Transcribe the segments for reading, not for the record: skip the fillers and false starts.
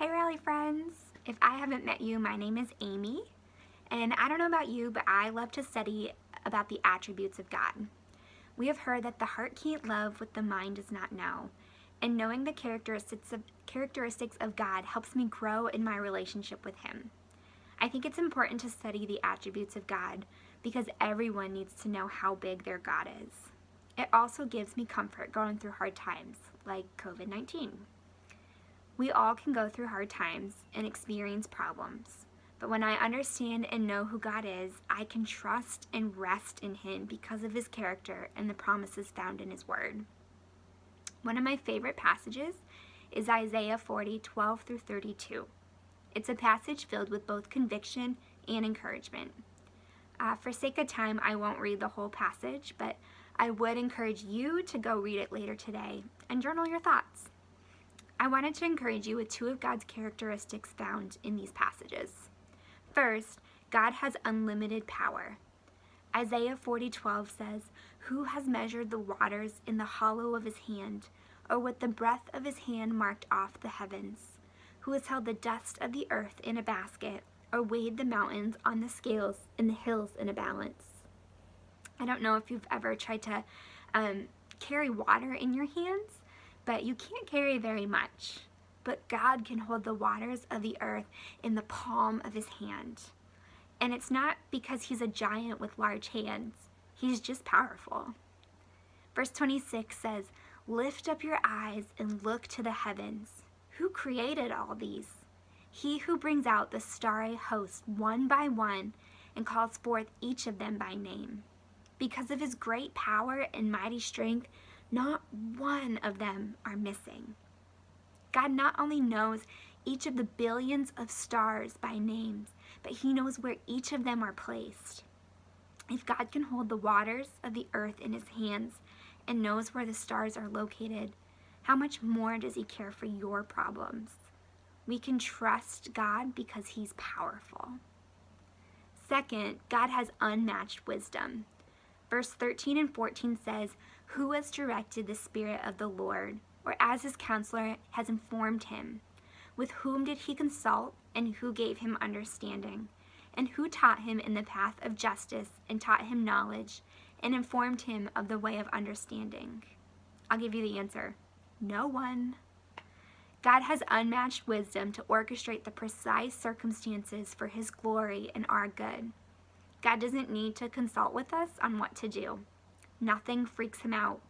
Hey Rally friends! If I haven't met you, my name is Amy, and I don't know about you, but I love to study about the attributes of God. We have heard that the heart can't love what the mind does not know, and knowing the characteristics of God helps me grow in my relationship with Him. I think it's important to study the attributes of God because everyone needs to know how big their God is. It also gives me comfort going through hard times, like COVID-19. We all can go through hard times and experience problems, but when I understand and know who God is, I can trust and rest in Him because of His character and the promises found in His Word. One of my favorite passages is Isaiah 40:12 through 32. It's a passage filled with both conviction and encouragement. For sake of time, I won't read the whole passage, but I would encourage you to go read it later today and journal your thoughts. I wanted to encourage you with two of God's characteristics found in these passages. First, God has unlimited power. Isaiah 40:12 says, "Who has measured the waters in the hollow of His hand, or with the breadth of His hand marked off the heavens? Who has held the dust of the earth in a basket, or weighed the mountains on the scales and the hills in a balance?" I don't know if you've ever tried to carry water in your hands, but you can't carry very much. But God can hold the waters of the earth in the palm of His hand. And it's not because He's a giant with large hands. He's just powerful. Verse 26 says, "Lift up your eyes and look to the heavens. Who created all these? He who brings out the starry host one by one and calls forth each of them by name. Because of His great power and mighty strength, not one of them are missing." God not only knows each of the billions of stars by names, but He knows where each of them are placed. If God can hold the waters of the earth in His hands and knows where the stars are located, how much more does He care for your problems? We can trust God because He's powerful. Second, God has unmatched wisdom. Verse 13 and 14 says, "Who has directed the Spirit of the Lord, or as His counselor has informed Him? With whom did He consult, and who gave Him understanding? And who taught Him in the path of justice, and taught Him knowledge, and informed Him of the way of understanding?" I'll give you the answer. No one. God has unmatched wisdom to orchestrate the precise circumstances for His glory and our good. God doesn't need to consult with us on what to do. Nothing freaks Him out.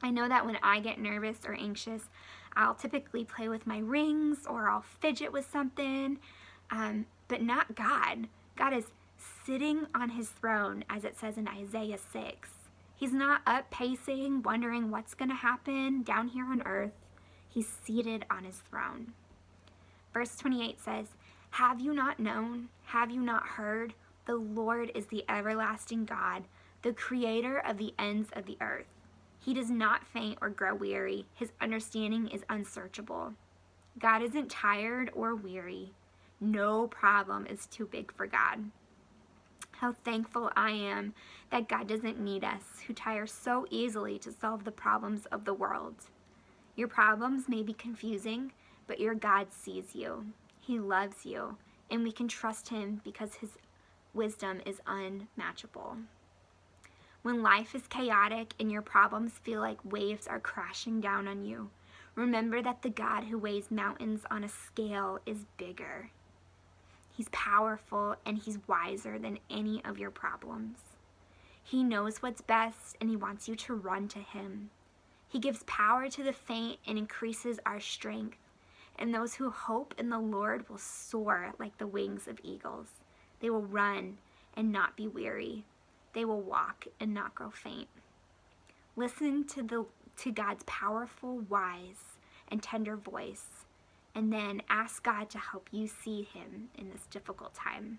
I know that when I get nervous or anxious, I'll typically play with my rings or I'll fidget with something, but not God. God is sitting on His throne, as it says in Isaiah 6. He's not up pacing, wondering what's going to happen down here on earth. He's seated on His throne. Verse 28 says, "Have you not known? Have you not heard? The Lord is the everlasting God, the creator of the ends of the earth. He does not faint or grow weary. His understanding is unsearchable." God isn't tired or weary. No problem is too big for God. How thankful I am that God doesn't need us, who tire so easily to solve the problems of the world. Your problems may be confusing, but your God sees you. He loves you, and we can trust Him because His wisdom is unmatchable. When life is chaotic and your problems feel like waves are crashing down on you, remember that the God who weighs mountains on a scale is bigger. He's powerful and He's wiser than any of your problems. He knows what's best and He wants you to run to Him. He gives power to the faint and increases our strength. And those who hope in the Lord will soar like the wings of eagles. They will run and not be weary. They will walk and not grow faint. Listen to God's powerful, wise, and tender voice, and then ask God to help you see Him in this difficult time.